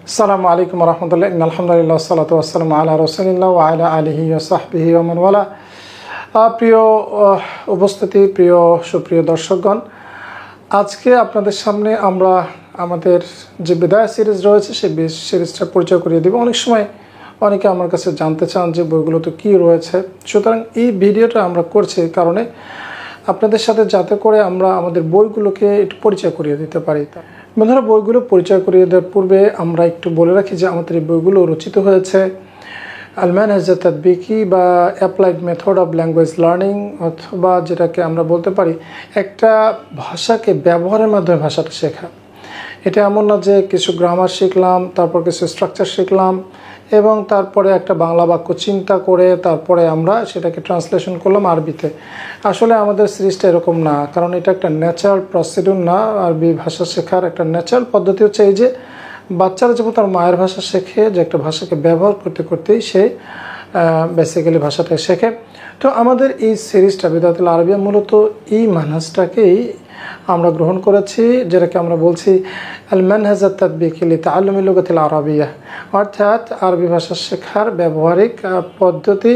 আসসালামু আলাইকুম রহমতুল্লাহ আলহামদুলিল্লাহ সালাতু ওয়াসসালামু আলা রাসূলিল্লাহ ওয়া আলা আলিহি ওয়া সাহবিহি ওয়া মান ওয়ালা। প্রিয় উপস্থিতি, প্রিয় সুপ্রিয় দর্শকগণ, আজকে আপনাদের সামনে আমরা আমাদের যে বিদায় সিরিজ রয়েছে সেই সিরিজটা পরিচয় করিয়ে দেব। অনেক সময় অনেকে আমার কাছে জানতে চান যে বইগুলোতে কী রয়েছে, সুতরাং এই ভিডিওটা আমরা করছি এই কারণে আপনাদের সাথে, যাতে করে আমরা আমাদের বইগুলোকে একটু পরিচয় করিয়ে দিতে পারি। বন্ধুরা, বইগুলো পরিচয় করিয়ে দেওয়ার পূর্বে আমরা একটু বলে রাখি যে আমাদের এই বইগুলো রচিত হয়েছে আল মানহাজ তাতবিকি বা applied method of language learning, অথবা যেটাকে আমরা বলতে পারি একটা ভাষাকে ব্যবহারের মাধ্যমে ভাষাটা শেখা। এটা এমন না যে কিছু গ্রামার শিখলাম, তারপর কিছু স্ট্রাকচার শিখলাম এবং তারপরে একটা বাংলা বাক্য চিন্তা করে তারপরে আমরা সেটাকে ট্রান্সলেশন করলাম আরবিতে। আসলে আমাদের সিরিজটা এরকম না, কারণ এটা একটা ন্যাচারাল প্রসিডিউর না। আরবি ভাষা শেখার একটা ন্যাচারাল পদ্ধতি হচ্ছে এই যে বাচ্চারা যখন তার মায়ের ভাষা শেখে, যে একটা ভাষাকে ব্যবহার করতে করতেই সে বেসিক্যালি ভাষাটা শেখে। তো আমাদের এই সিরিজটা বিদায়াতুল আরবিয়া মূলত এই মানহাজটাকেই আমরা গ্রহণ করেছি, যেটাকে আমরা বলছি আল মানহাজ তাতবিকি লিতাআল্লুমি লুগাতিল আরাবিয়া, অর্থাৎ আরবি ভাষা শেখার ব্যবহারিক পদ্ধতি,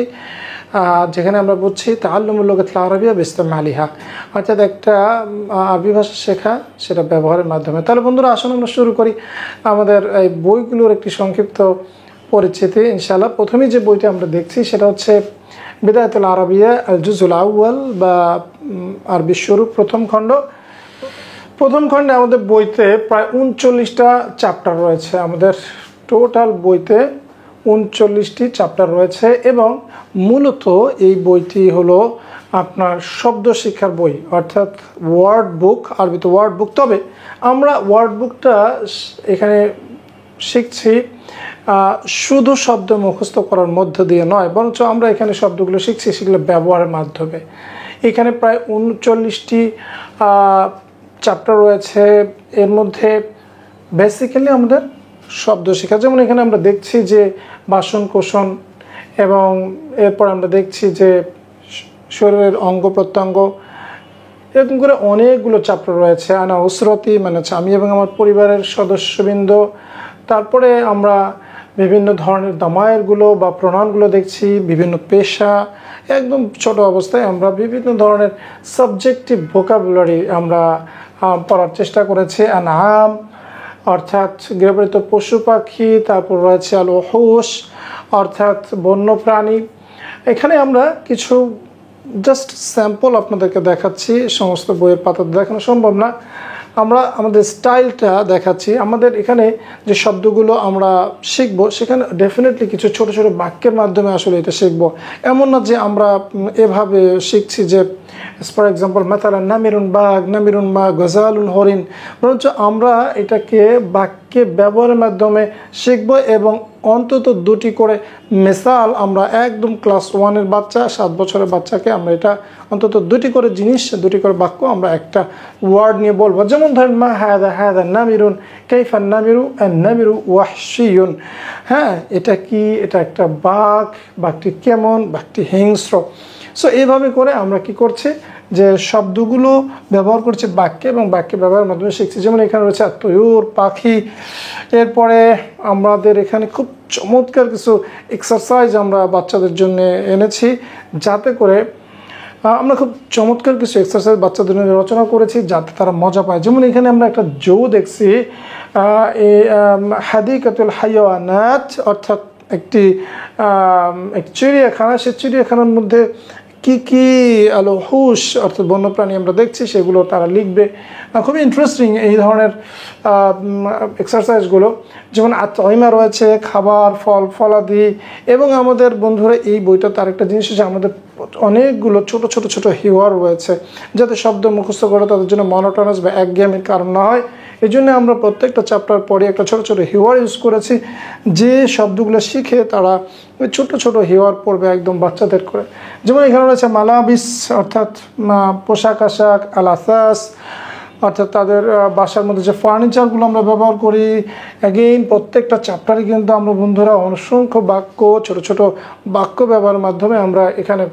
যেখানে আমরা বুঝছি তাআল্লুমুল লুগাতিল আরাবিয়া বিইস্তিমালিহা, অর্থাৎ একটা আরবি ভাষা শেখা সেটা ব্যবহারের মাধ্যমে। তাহলে বন্ধুরা, আসুন আমরা শুরু করি আমাদের এই বইগুলোর একটি সংক্ষিপ্ত পরিচিতি ইনশাআল্লাহ। প্রথমেই যে বইটা আমরা দেখছি সেটা হচ্ছে বিদায়াতুল আরবিয়া আল জুজুল আউয়াল বা আরবি শুরু প্রথম খণ্ড। প্রথম খণ্ডে আমাদের বইতে প্রায় 39টা চ্যাপ্টার রয়েছে। আমাদের টোটাল বইতে 39টি চ্যাপ্টার রয়েছে এবং মূলত এই বইটি হলো আপনার শব্দ শিক্ষার বই, অর্থাৎ ওয়ার্ড বুক, আরবিতে ওয়ার্ড বুক। তবে আমরা ওয়ার্ড বুকটা এখানে শিখছি শুধু শব্দ মুখস্থ করার মধ্য দিয়ে নয়, বরঞ্চ আমরা এখানে শব্দগুলো শিখছি সেগুলো ব্যবহারের মাধ্যমে। এখানে প্রায় 39টি চ্যাপ্টার রয়েছে। এর মধ্যে বেসিক্যালি আমাদের শব্দ শেখা, যেমন এখানে আমরা দেখছি যে বাসন কোষণ, এবং এরপর আমরা দেখছি যে শরীরের অঙ্গ প্রত্যঙ্গ, এরকম করে অনেকগুলো চ্যাপ্টার রয়েছে। আনা উসরতি মানে হচ্ছে আমি এবং আমার পরিবারের সদস্যবৃন্দ। তারপরে আমরা বিভিন্ন ধরনের দামায়েরগুলো বা প্রণয়নগুলো দেখছি, বিভিন্ন পেশা, একদম ছোট অবস্থায় আমরা বিভিন্ন ধরনের সাবজেক্টিভ ভোকাবুলারি আমরা পড়ার চেষ্টা করেছি। আনআম অর্থাৎ গৃহপালিত পশু পাখি, তারপর রয়েছে আল ওহুশ অর্থাৎ বন্য প্রাণী। এখানে আমরা কিছু জাস্ট স্যাম্পল আপনাদেরকে দেখাচ্ছি, সমস্ত বইয়ের পাতা দেখানো সম্ভব না, আমরা আমাদের স্টাইলটা দেখাচ্ছি। আমাদের এখানে যে শব্দগুলো আমরা শিখবো সেখানে ডেফিনেটলি কিছু ছোট ছোট বাক্যের মাধ্যমে আসলে এটা শিখবো। এমন না যে আমরা এভাবে শিখছি যে ফর এক্সাম্পল মাতালা নামিরুন বাঘ, নামিরুন মা গজালুন হরিণ, বরঞ্চ আমরা এটাকে বাক্যে ব্যবহারের মাধ্যমে শিখবো এবং অন্তত দুটি করে মেসাল আমরা একদম ক্লাস 1-এর বাচ্চা, 7 বছরের বাচ্চাকে আমরা এটা অন্তত দুটি করে জিনিস, দুটি করে বাক্য আমরা একটা ওয়ার্ড নিয়ে বলবো। যেমন ধরেন মা হাদা হাদা নামিরুন, কাইফান নামিরু নামিরু ওয়াহশিয়ুন। হ্যাঁ, এটা কি? এটা একটা বাঘ, বাঘটি কেমন, বাঘটি হিংস্র। সো এইভাবে করে আমরা কি করছি যে শব্দগুলো ব্যবহার করছি বাক্যে এবং বাক্যে ব্যবহারের মাধ্যমে শিখছি। যেমন এখানে রয়েছে তয়ুর, পাখি। এরপরে আমাদের এখানে খুব চমৎকার কিছু এক্সারসাইজ আমরা বাচ্চাদের জন্য এনেছি, যাতে করে আমরা খুব চমৎকার কিছু এক্সারসাইজ বাচ্চাদের জন্য রচনা করেছি যাতে তারা মজা পায়। যেমন এখানে আমরা একটা জো দেখছি, হাদিকাতুল হায়াওয়ানাত অর্থাৎ একটি চিড়িয়াখানা। সেই চিড়িয়াখানার মধ্যে কি কি আল ওহুশ অর্থাৎ বন্যপ্রাণী আমরা দেখছি সেগুলো তারা লিখবে। খুবই ইন্টারেস্টিং এই ধরনের এক্সারসাইজগুলো। যেমন আতইমা রয়েছে, খাবার, ফল ফলাদি। এবং আমাদের বন্ধুরা এই বইটা তার একটা জিনিস হচ্ছে আমাদের অনেকগুলো ছোট ছোট ছোট হিওয়ার রয়েছে, যাতে শব্দ মুখস্থ করে তাদের জন্য মনোটোনাস বা একঘেয়েমির কারণ না হয়। এই জন্য আমরা প্রত্যেকটা চ্যাপ্টার পরে একটা ছোট ছোট হিওয়ার ইউজ করেছি, যে শব্দগুলো শিখে তারা ওই ছোট ছোট হিওয়ার পড়বে একদম বাচ্চাদের করে। যেমন এখানে রয়েছে মালাবিস অর্থাৎ পোশাক আশাক, আল আসাস অর্থাৎ তাদের বাসার মধ্যে যে ফার্নিচারগুলো আমরা ব্যবহার করি। অ্যাগেইন প্রত্যেকটা চ্যাপ্টারে কিন্তু আমরা বন্ধুরা অসংখ্য বাক্য, ছোট ছোট বাক্য ব্যবহারের মাধ্যমে আমরা এখানে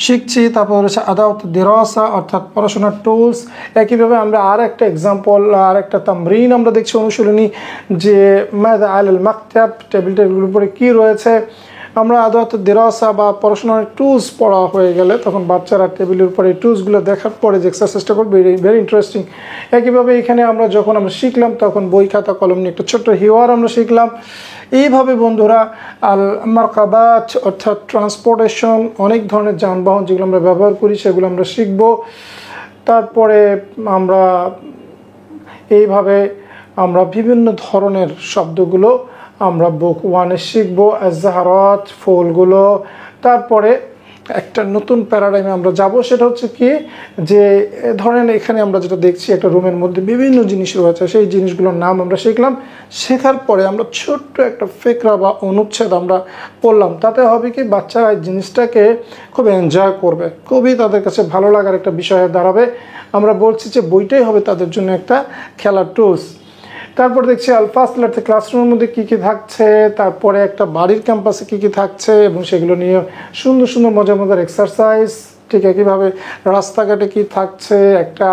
শিখছি। তারপর রয়েছে আদাওয়াত দিরাসা অর্থাৎ পড়াশোনার টুলস। একইভাবে আমরা আর একটা এক্সাম্পল, আর একটা তামরিন আমরা দেখছি, অনুশীলনী, যে মাযা আলাল মাকতাব, টেবিলের উপরে কী রয়েছে। আমরা আদাওয়াত দিরাসা বা পড়াশোনার টুলস পড়া হয়ে গেলে তখন বাচ্চারা টেবিলের উপরে এই টুলসগুলো দেখার পরে যে এক্সারসাইজটা করবে, ভেরি ইন্টারেস্টিং। একইভাবে এখানে আমরা যখন আমরা শিখলাম তখন বই খাতা কলম নিয়ে একটা ছোট্ট হিওয়ার আমরা শিখলাম। এইভাবে বন্ধুরা আল মারকাবাত অর্থাৎ ট্রান্সপোর্টেশন, অনেক ধরনের যানবাহন যেগুলো আমরা ব্যবহার করি সেগুলো আমরা শিখব। তারপরে আমরা এইভাবে আমরা বিভিন্ন ধরনের শব্দগুলো আমরা বুক 1-এ শিখব। আজ-জাহারাত, ফুলগুলো। তারপরে একটা নতুন প্যারাডাইমে আমরা যাব, সেটা হচ্ছে কি, যে ধরেন এখানে আমরা যেটা দেখছি একটা রুমের মধ্যে বিভিন্ন জিনিস রয়েছে, সেই জিনিসগুলোর নাম আমরা শিখলাম। শেখার পরে আমরা ছোট্ট একটা ফিকরা বা অনুচ্ছেদ আমরা পড়লাম। তাতে হবে কি, বাচ্চারা এই জিনিসটাকে খুব এনজয় করবে, খুবই তাদের কাছে ভালো লাগার একটা বিষয় হয়ে দাঁড়াবে। আমরা বলছি যে বইটাই হবে তাদের জন্য একটা খেলার টুলস। তারপর দেখছি আল-ফাসলাতে ক্লাসরুমের মধ্যে কী কী থাকছে, তারপরে একটা বাড়ির ক্যাম্পাসে কী কী থাকছে এবং সেগুলো নিয়ে সুন্দর সুন্দর মজার মজার এক্সারসাইজ। ঠিক একইভাবে রাস্তাঘাটে কী থাকছে, একটা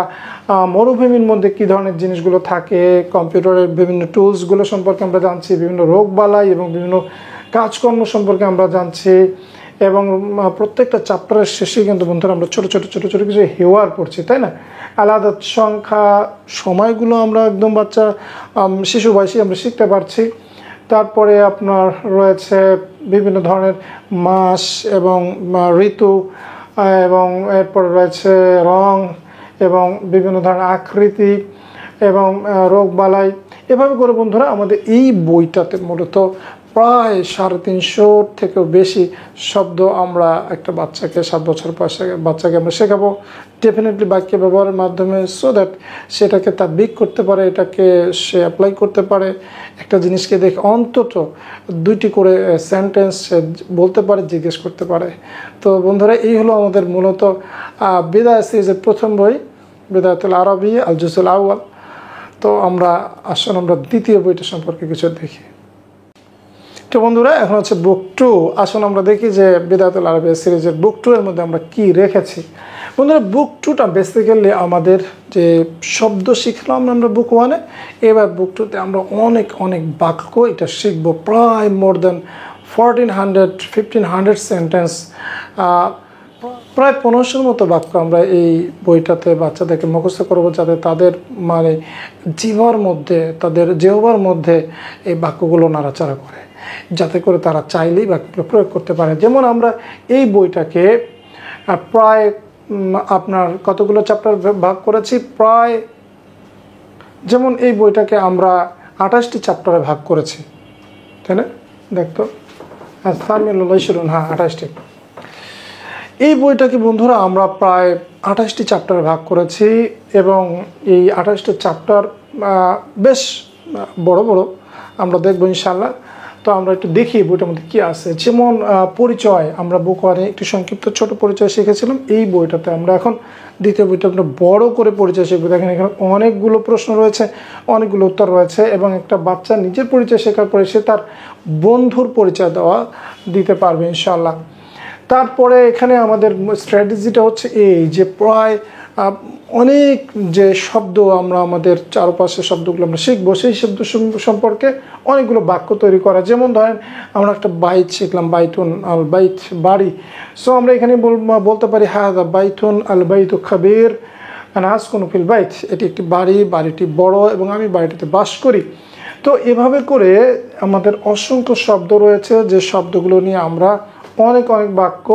মরুভূমির মধ্যে কী ধরনের জিনিসগুলো থাকে, কম্পিউটারের বিভিন্ন টুলসগুলো সম্পর্কে আমরা জানছি, বিভিন্ন রোগবালাই এবং বিভিন্ন কাজকর্ম সম্পর্কে আমরা জানছি। এবং প্রত্যেকটা চ্যাপ্টারের শেষে কিন্তু বন্ধুরা আমরা ছোটো ছোটো ছোটো ছোটো কিছু হেওয়ার পড়ছি, তাই না? আলাদা সংখ্যা, সময়গুলো আমরা একদম বাচ্চা শিশু বয়সী আমরা শিখতে পারছি। তারপরে আপনার রয়েছে বিভিন্ন ধরনের মাস এবং ঋতু, এবং এরপর রয়েছে রং এবং বিভিন্ন ধরনের আকৃতি এবং রোগবালাই। এভাবে করে বন্ধুরা আমাদের এই বইটাতে মূলত প্রায় 350 থেকেও বেশি শব্দ আমরা একটা বাচ্চাকে, 7 বছর বয়সে বাচ্চাকে আমরা শেখাবো ডেফিনেটলি বাক্য ব্যবহারের মাধ্যমে, সো দ্যাট সেটাকে তাদবিক করতে পারে, এটাকে সে অ্যাপ্লাই করতে পারে। একটা জিনিসকে দেখে অন্তত 2টি করে সেন্টেন্স বলতে পারে, জিজ্ঞেস করতে পারে। তো বন্ধুরা, এই হলো আমাদের মূলত বিদায় সিরিজের প্রথম বই, বিদায়াতুল আরবি আল জুজুল আউয়াল। তো আমরা আসুন আমরা দ্বিতীয় বইটা সম্পর্কে কিছু দেখি। তো বন্ধুরা, এখন হচ্ছে বুক 2। আসুন আমরা দেখি যে বিদায়াতুল আরবি সিরিজের বুক 2 এর মধ্যে আমরা কি রেখেছি। বন্ধুরা, বুক 2টা বেসিক্যালি আমাদের যে শব্দ শিখলাম আমরা বুক 1-এ, এবার বুক 2-তে আমরা অনেক অনেক বাক্য এটা শিখবো। প্রায় মোর দেন 1500 সেন্টেন্স, প্রায় 1500-র মতো বাক্য আমরা এই বইটাতে বাচ্চাদেরকে মুখস্থ করবো, যাতে তাদের মানে জিহ্বার মধ্যে, তাদের জিহ্বার মধ্যে এই বাক্যগুলো নাড়াচাড়া করে, যাতে করে তারা চাইলেই বাক্যগুলো প্রয়োগ করতে পারে। যেমন আমরা এই বইটাকে প্রায় আপনার কতগুলো চ্যাপ্টার ভাগ করেছি, প্রায় যেমন এই বইটাকে আমরা 28টি চ্যাপ্টারে ভাগ করেছি, তাই না? দেখতো হ্যাঁ 28টি। এই বইটাকে বন্ধুরা আমরা প্রায় 28টি চ্যাপ্টারে ভাগ করেছি এবং এই 28টি চ্যাপ্টার বেশ বড় বড়, আমরা দেখবো ইনশাল্লাহ। তো আমরা একটু দেখি বইটার মধ্যে কী আছে। যেমন পরিচয়, আমরা বুক 1-এ একটু সংক্ষিপ্ত ছোট পরিচয় শিখেছিলাম। এই বইটাতে আমরা এখন দ্বিতীয় বইটা আমরা বড় করে পরিচয় শিখবো। দেখেন এখানে অনেকগুলো প্রশ্ন রয়েছে, অনেকগুলো উত্তর রয়েছে এবং একটা বাচ্চা নিজের পরিচয় শেখার পরে সে তার বন্ধুর পরিচয় দিতে পারবে ইনশাল্লাহ। তারপরে এখানে আমাদের স্ট্র্যাটেজিটা হচ্ছে এই যে প্রায় অনেক যে শব্দ আমরা আমাদের চারপাশের শব্দগুলো আমরা শিখবো, সেই শব্দ সম্পর্কে অনেকগুলো বাক্য তৈরি করা। যেমন ধরেন আমরা একটা বাইত শিখলাম, বাইতুন আল বাইত, বাড়ি। সো আমরা এখানে বলতে পারি হাযা বাইতুন আল বাইতু খাবির আনা আসকুনু ফিল বাইত, এটি একটি বাড়ি, বাড়িটি বড় এবং আমি বাড়িটিতে বাস করি। তো এভাবে করে আমাদের অসংখ্য শব্দ রয়েছে, যে শব্দগুলো নিয়ে আমরা অনেক অনেক বাক্য,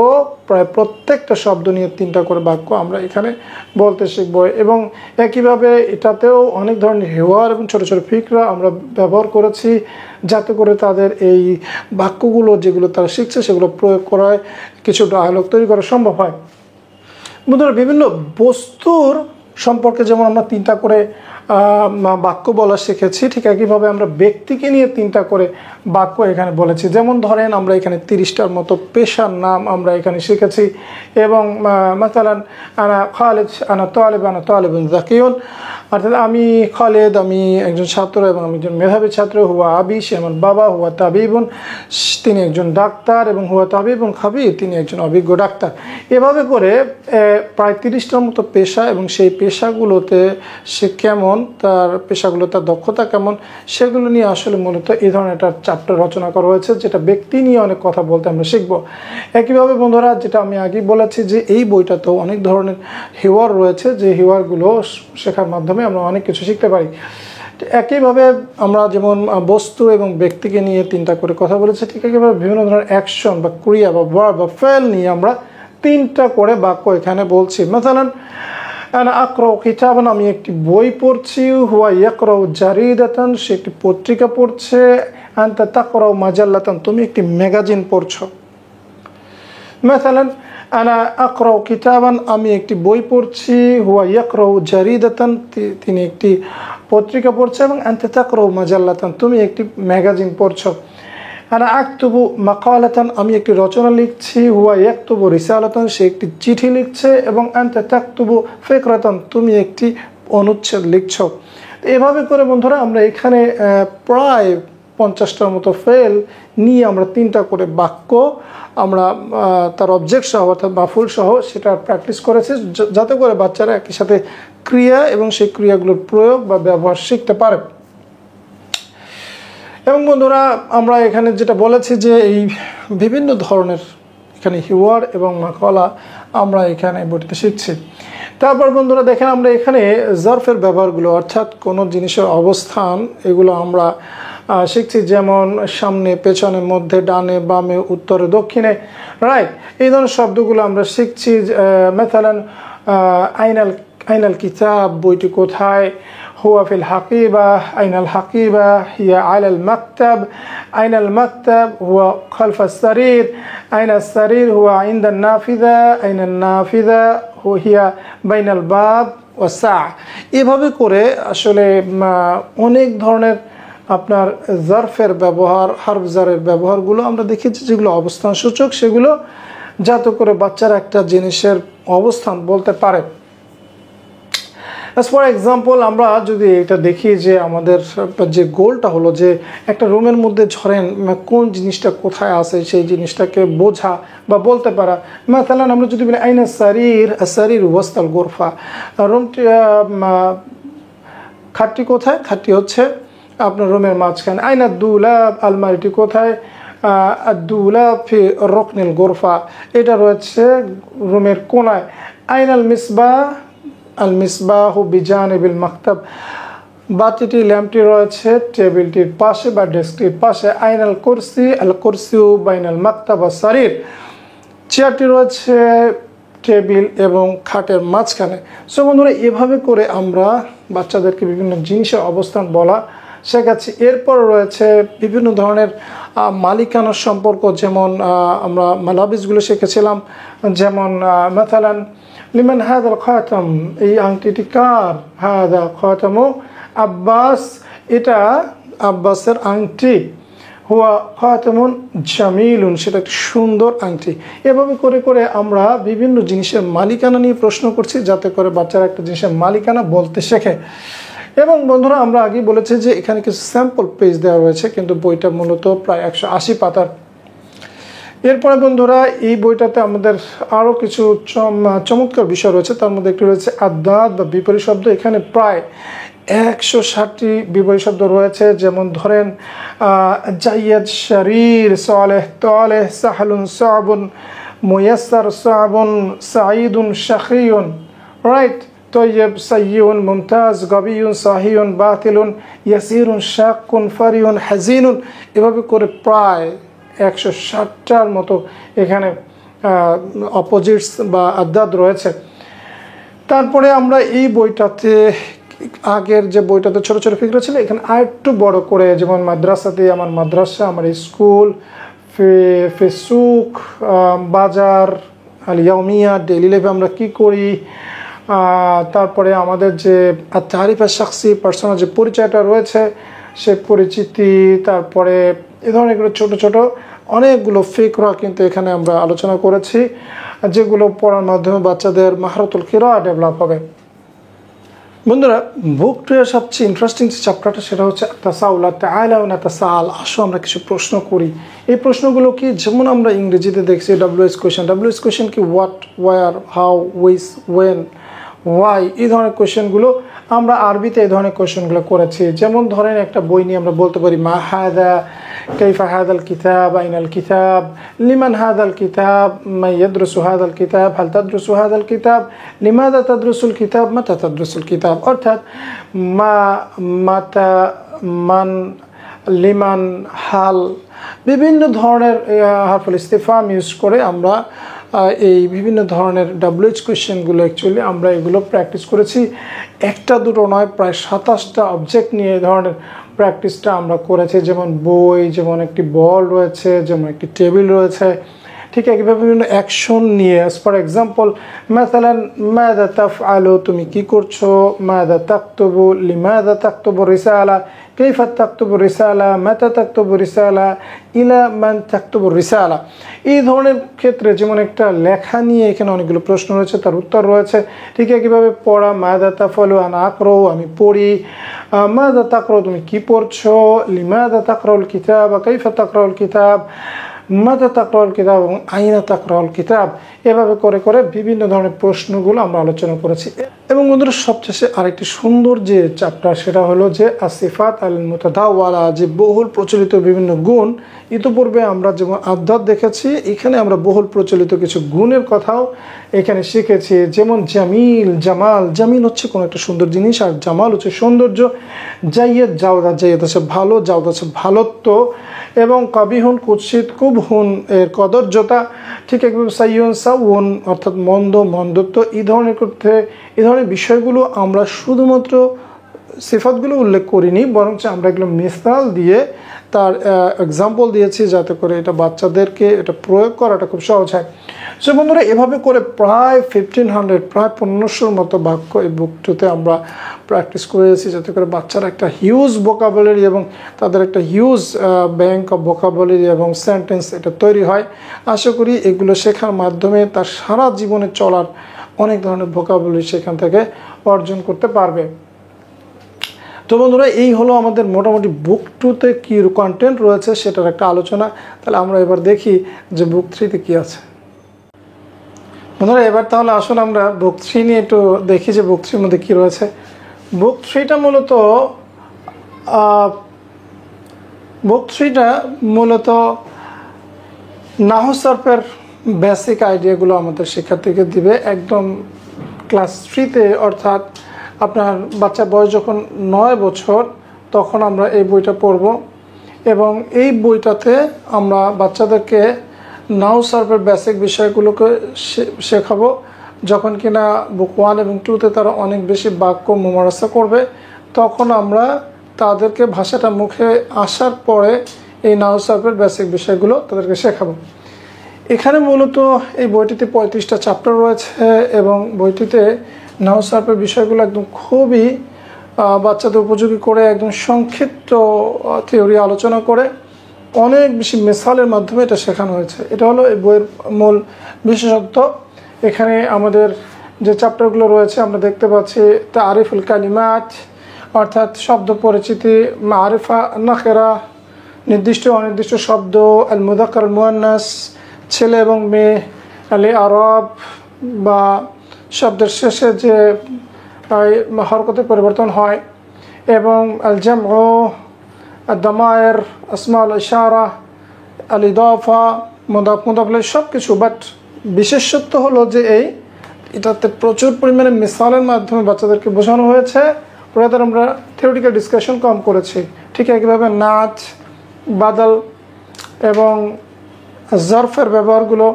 প্রায় প্রত্যেকটা শব্দ নিয়ে 3টা করে বাক্য আমরা এখানে বলতে শিখব। এবং একইভাবে এটাতেও অনেক ধরনের হেওয়ার এবং ছোটো ছোটো ফিকরা আমরা ব্যবহার করেছি, যাতে করে তাদের এই বাক্যগুলো যেগুলো তারা শিখছে সেগুলো প্রয়োগ করায় কিছু ডায়ালগ তৈরি করা সম্ভব হয়। বন্ধুরা, বিভিন্ন বস্তুর সম্পর্কে যেমন আমরা 3টা করে বাক্য বলা শিখেছি, ঠিক একইভাবে আমরা ব্যক্তিকে নিয়ে 3টা করে বাক্য এখানে বলেছি। যেমন ধরেন আমরা এখানে 30টার মতো পেশার নাম আমরা এখানে শিখেছি। এবং মাসালান আনা খালেদ আনা তালেবুন জাকিউন, অর্থাৎ আমি খালেদ, আমি একজন ছাত্র এবং আমি একজন মেধাবী ছাত্র। হুয়া আবি, সে আমার বাবা। হুয়া তাবিবুন, তিনি একজন ডাক্তার। এবং হুয়া তাবিবুন খাবির, তিনি একজন অভিজ্ঞ ডাক্তার। এভাবে করে প্রায় 30টার মতো পেশা এবং সেই পেশাগুলোতে সে কেমন, তার পেশাগুলো, তার দক্ষতা কেমন, সেগুলো নিয়ে আসলে মূলত এই ধরনের একটা চ্যাপ্টার রচনা করা হয়েছে, যেটা ব্যক্তি নিয়ে অনেক কথা বলতে আমরা শিখব। একইভাবে বন্ধুরা, যেটা আমি আগেই বলেছি যে এই বইটাতেও অনেক ধরনের হিওয়ার রয়েছে, যে হিওয়ারগুলো শেখার মাধ্যমে আমরা অনেক কিছু শিখতে পারি। একইভাবে আমরা যেমন বস্তু এবং ব্যক্তিকে নিয়ে 3টা করে কথা বলেছি, ঠিক একইভাবে বিভিন্ন ধরনের অ্যাকশন বা ক্রিয়া বা ভার্ব বা ফেল নিয়ে আমরা 3টা করে বাক্য এখানে বলছি। মাসালান আনা আকরাউ কিতাবান, আমি একটি বই পড়ছি। হুয়া ইয়াকরাউ জারিদাতান, সে একটি পত্রিকা পড়ছে। আনতা তাকরাউ মাজাল্লাতান, তুমি একটি ম্যাগাজিন পড়ছো। মাসালান আনা আকরাউ কিতাবান, আমি একটি বই পড়ছি। হুয়া ইয়াকরাউ জারিদাতান, তিনি একটি পত্রিকা পড়ছে। এবং আনতা তাকরাউ মাজাল্লাতান, তুমি একটি ম্যাগাজিন পড়ছো। আনা আকতুবু মাকালাতান, আমি একটি রচনা লিখছি। হুয়া ইয়াকতুবু রিসালাতান, সে একটি চিঠি লিখছে। এবং আনতা তাকতুবু ফিকরাতান, তুমি একটি অনুচ্ছেদ লিখছো। এভাবে করে বন্ধুরা আমরা এখানে প্রায় 50টার মতো ফেল নিয়ে আমরা 3টা করে বাক্য আমরা তার অবজেক্ট সহ অর্থাৎ মাফুল সহ সেটা প্র্যাকটিস করেছি, যাতে করে বাচ্চারা একই সাথে ক্রিয়া এবং সেই ক্রিয়াগুলোর প্রয়োগ বা ব্যবহার শিখতে পারে। এবং বন্ধুরা, আমরা এখানে যেটা বলেছি যে এই বিভিন্ন ধরনের এখানে হিওয়ার এবং মাকালা আমরা এখানে বইটিতে শিখছি। তারপর বন্ধুরা দেখেন, আমরা এখানে জরফের ব্যবহারগুলো, অর্থাৎ কোনো জিনিসের অবস্থান, এগুলো আমরা শিখছি। যেমন সামনে, পেছনে, মধ্যে, ডানে, বামে, উত্তরে, দক্ষিণে, রাইট, এই ধরনের শব্দগুলো আমরা শিখছি। মাসালান আইনাল কিতাব, বইটি কোথায়। হুয়া ফিল হাকিবা, আইনাল হাকিবা হিয়া আলাল মাকতাব, আইনাল মাকতাব হুয়া খালফাস সারির, আইনাস সারির হুয়া ইনদান নাফিদা, আইনান নাফিদা হিয়া বাইনাল বাব ওয়া সা। এভাবে করে আসলে অনেক ধরনের আপনার জারফের ব্যবহার, হারফজারের ব্যবহারগুলো আমরা দেখেছি, যেগুলো অবস্থান সূচক, সেগুলো যাতে করে বাচ্চারা একটা জিনিসের অবস্থান বলতে পারে। ফর এক্সাম্পল, আমরা যদি এটা দেখি যে আমাদের যে গোলটা হলো যে একটা রুমের মধ্যে ধরেন কোন জিনিসটা কোথায় আছে সেই জিনিসটাকে বোঝা বা বলতে পারা। মাসালান আমরা যদি বলি আইনা সারির, সারির ওয়াস্তাল গোরফা, রুমটি, খাটটি কোথায়, খাটটি হচ্ছে আপনার রুমের মাঝখানে। আইনা দুলাব, আলমারিটি কোথায়, দুলাব ফি রকনিল গোরফা, এটা রয়েছে রুমের কোনায়। আইনাল মিসবাহ, আল মিসবাহ বিজানিবিল মাকতাব, বাতিটি, ল্যাম্পটি রয়েছে টেবিলটির পাশে বা ডেস্কটির পাশে। আইনাল কুরসি, আল কুরসিউ বাইনাল মাকতাব ওয়া সারির, চেয়ারটি রয়েছে টেবিল এবং খাটের মাঝখানে। সো বন্ধুরা, এভাবে করে আমরা বাচ্চাদেরকে বিভিন্ন জিনিসের অবস্থান বলা শেখাচ্ছি। এরপর রয়েছে বিভিন্ন ধরনের মালিকানার সম্পর্ক, যেমন আমরা মালাবিসগুলো শিখেছিলাম। যেমন মাসালান লিমান হাদাল খাতাম, এই আংটিটি কার। হাদা খাতামু আব্বাস, এটা আব্বাসের আংটি। হুয়া খাতামুন জামিলুন, সেটা একটি সুন্দর আংটি। এভাবে করে করে আমরা বিভিন্ন জিনিসের মালিকানা নিয়ে প্রশ্ন করছি, যাতে করে বাচ্চারা একটা জিনিসের মালিকানা বলতে শেখে। এবং বন্ধুরা, আমরা আগেই বলেছি যে এখানে কিছু স্যাম্পল পেজ দেওয়া রয়েছে, কিন্তু বইটা মূলত প্রায় 180 পাতার। এরপরে বন্ধুরা, এই বইটাতে আমাদের আরও কিছু চমৎকার বিষয় রয়েছে। তার মধ্যে একটি রয়েছে আদাদ বা বিপরীত শব্দ। এখানে প্রায় 160টি বিপরীত শব্দ রয়েছে। যেমন ধরেন জাইয়াদ শরীর, সালেহ তালেহ, সাহলুন সাবুন, মুয়াসসার সাবুন, সাঈদুন শাখিয়ুন, রাইট, তৈয়ব সাইয়ুন, মুমতাজ, গবিয়ুন, সাহিয়ুন, বাতিলুন, ইয়াসিরুন, শাকুন, ফারিউন, হাজিনুন। এভাবে করে প্রায় 160টার মতো এখানে অপোজিটস বা আদাদ রয়েছে। তারপরে আমরা এই বইটাতে, আগের যে বইটাতে ছোট ছোট ফিগার ছিল, এখানে আরেকটু বড় করে, যেমন মাদ্রাসাতে আমার মাদ্রাসা, আমার স্কুল, ফেসুক, বাজার, আল ইয়াউমিয়া, ডেইলি লাইফে আমরা কি করি, তারপরে আমাদের যে তারিফ শাখসি পার্সোনাল যে পরিচয়টা রয়েছে সে পরিচিতি, তারপরে এ ধরনের ছোটো ছোটো অনেকগুলো ফিকরা কিন্তু এখানে আমরা আলোচনা করেছি, যেগুলো পড়ার মাধ্যমে বাচ্চাদের মাহারাতুল কিরাআত ডেভেলপ হবে। বন্ধুরা, বুক 2 এর সবচেয়ে ইন্টারেস্টিং যে চ্যাপ্টারটা সেটা হচ্ছে তাসাউলা তাআলা ওয়া নাতাসাআল। আসো আমরা কিছু প্রশ্ন করি। এই প্রশ্নগুলো কি, যেমন আমরা ইংরেজিতে দেখছি WH কোয়েশ্চেন কি what, where, how, which, when, why, এই ধরনের কোয়েশ্চেনগুলো আমরা আরবিতে এই ধরনের কোয়েশ্চেনগুলো করেছি। যেমন ধরেন একটা বই নিয়ে আমরা বলতে পারি মা হাদা, কাইফা হাদাল কিতাব, আইনাল কিতাব, লিমান হাদাল কিতাব, মান ইয়াদরুসু হাদাল কিতাব, হাল তাদরুসু হাদাল কিতাব, লিমাযা তাদরুসুল কিতাব, মাতা তাদরুসুল কিতাব। অর্থাৎ মাতা, মান, লিমান, হাল, বিভিন্ন ধরনের হারফুল ইস্তিফহাম ইউজ করে আমরা এই বিভিন্ন ধরনের WH কোয়েশ্চেনগুলো অ্যাকচুয়ালি আমরা এগুলো প্র্যাকটিস করেছি। একটা দুটো নয়, প্রায় 27টা অবজেক্ট নিয়ে এই ধরনের প্র্যাকটিসটা আমরা করেছি। যেমন বই, যেমন একটি বল রয়েছে, যেমন একটি টেবিল রয়েছে, ঠিক একইভাবে বিভিন্ন অ্যাকশন নিয়ে। ফর এক্সাম্পল মাসালান মাযা তাফআলু, তুমি কি করছো, মাযা তাকতুবু, লিমাযা তাকতুবু রিসালা, কাইফা তাকতুবু রিসালা, মাতা তাকতুবু রিসালা, ইলা মান তাকতুবু রিসালা। এই ধরনের ক্ষেত্রে যেমন একটা লেখা নিয়ে এখানে অনেকগুলো প্রশ্ন রয়েছে, তার উত্তর রয়েছে। ঠিক একইভাবে পড়া, মাযা তাফআলু, আনা আকরু, আমি পড়ি, মাযা তাকরাউ, তুমি কি পড়ছো, লিমাযা তাকরাউল কিতাব, কাইফা তাকরাউল কিতাব, মাতা তাকরাউল কিতাব এবং আইনা তাকরাউল কিতাব। এভাবে করে করে বিভিন্ন ধরনের প্রশ্নগুলো আমরা আলোচনা করেছি। এবং বন্ধুরা, সবশেষে আরেকটি সুন্দর যে চ্যাপ্টার সেটা হলো যে আসিফাত আল মুতাদাওয়ালা, যে বহুল প্রচলিত বিভিন্ন গুণ। ইতিপূর্বে আমরা যেমন আদাত দেখেছি, এখানে আমরা বহুল প্রচলিত কিছু গুণের কথাও এখানে শিখেছি। যেমন জামিল, জামাল, জামিল হচ্ছে কোনো একটা সুন্দর জিনিস, আর জামাল হচ্ছে সৌন্দর্য। জাইয়েদ, জাওদা, জাইয়েদ হচ্ছে ভালো, জাওদা হচ্ছে ভালোত্ব, এবং কাবিহুন, কুৎসিত, কুবহুন এর কদর্যতা। ঠিক একভাবে সাইয়ুন, সাউন অর্থাৎ মন্দ, মন্দত্ব। এই ধরনের বিষয়গুলো আমরা শুধুমাত্র সিফাতগুলো উল্লেখ করিনি, বরং আমরা এগুলো মিসাল দিয়ে তার এক্সাম্পল দিয়েছি, যাতে করে এটা বাচ্চাদেরকে এটা প্রয়োগ করাটা খুব সহজ হয়। সো বন্ধুরা, এভাবে করে প্রায় 1500, প্রায় 1500-র মতো বাক্য এই বুকটিতে আমরা প্র্যাকটিস করেছি, যাতে করে বাচ্চারা একটা হিউজ ভোকাবুলারি এবং তাদের একটা হিউজ ব্যাংক অফ ভোকাবুলারি এবং সেন্টেন্স এটা তৈরি হয়। আশা করি এগুলো শেখার মাধ্যমে তার সারা জীবনে চলার অনেক ধরনের ভোকাবুলারি সেখান থেকে অর্জন করতে পারবে। তো বন্ধুরা, এই হলো আমাদের মোটামুটি বুক 2-তে কী কন্টেন্ট রয়েছে সেটার একটা আলোচনা। তাহলে আমরা এবার দেখি যে বুক 3-তে কী আছে। বন্ধুরা, এবার তাহলে আসুন আমরা বুক 3 নিয়ে একটু দেখি যে বুক 3-র মধ্যে কী রয়েছে। বুক 3টা মূলত নাহু সরফের বেসিক আইডিয়াগুলো আমাদের শিক্ষার্থীকে দিবে একদম ক্লাস 3-তে, অর্থাৎ আপনার বাচ্চার বয়স যখন 9 বছর তখন আমরা এই বইটা পড়ব। এবং এই বইটাতে আমরা বাচ্চাদেরকে নাহু সরফের বেসিক বিষয়গুলোকে শেখাবো। যখন কিনা বুক 1 এবং 2-তে তারা অনেক বেশি বাক্য মুমারাসা করবে, তখন আমরা তাদেরকে ভাষাটা মুখে আসার পরে এই নাহু সরফের বেসিক বিষয়গুলো তাদেরকে শেখাবো। এখানে মূলত এই বইটিতে 35টা চ্যাপ্টার রয়েছে, এবং বইটিতে নাহু সরফের বিষয়গুলো একদম খুবই বাচ্চাদের উপযোগী করে একদম সংক্ষিপ্ত থিওরি আলোচনা করে অনেক বেশি মিসালের মাধ্যমে এটা শেখানো হয়েছে। এটা হলো এই বইয়ের মূল বিশেষত্ব। এখানে আমাদের যে চ্যাপ্টারগুলো রয়েছে আমরা দেখতে পাচ্ছি তারিফুল কালিমাত, অর্থাৎ শব্দ পরিচিতি, মারিফা নাকেরা, নির্দিষ্ট অনির্দিষ্ট শব্দ, আল মুযাক্কার আল মুআন্নাস, ছেলে এবং মেয়ে, আল আরব বা শব্দের শেষে যে হরকতের পরিবর্তন হয়, এবং আল জামউ, আল দামায়ের, আসমাউল ইশারা, আল ইদাফা, মুদাফ মুদাফ ইলাইহি, সব কিছু। বাট বিশেষত্ব হলো যে এটাতে প্রচুর পরিমাণে মিসালের মাধ্যমে বাচ্চাদেরকে বোঝানো হয়েছে। ওটাতে আমরা থিওরিটিক্যাল ডিসকাশন কম করেছি। ঠিক একইভাবে নাচ, বাদল এবং জরফের ব্যবহারগুলো,